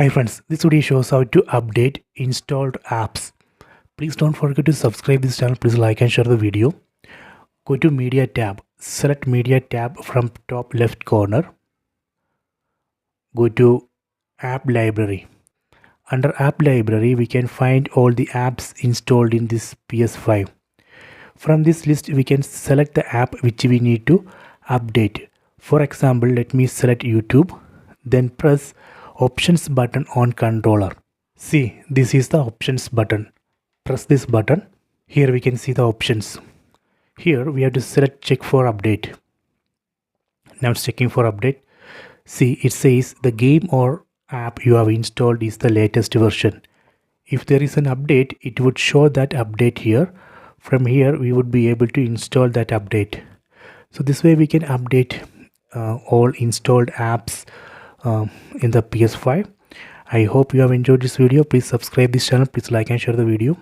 Hi friends, this video shows how to update installed apps. Please don't forget to subscribe this channel. Please like and share the video. Go to Media tab. Select Media tab from top left corner. Go to App Library. Under App Library, we can find all the apps installed in this PS5. From this list, we can select the app which we need to update. For example, let me select YouTube. Then press Options button on controller. See, this is the Options button. Press this button. Here we can see the options. Here we have to select Check for update. Now it's checking for update. See, it says the game or app you have installed is the latest version. If there is an update, it would show that update here. From here we would be able to install that update. So this way we can update all installed apps in the PS5. I hope you have enjoyed this video. Please subscribe this channel. Please like and share the video.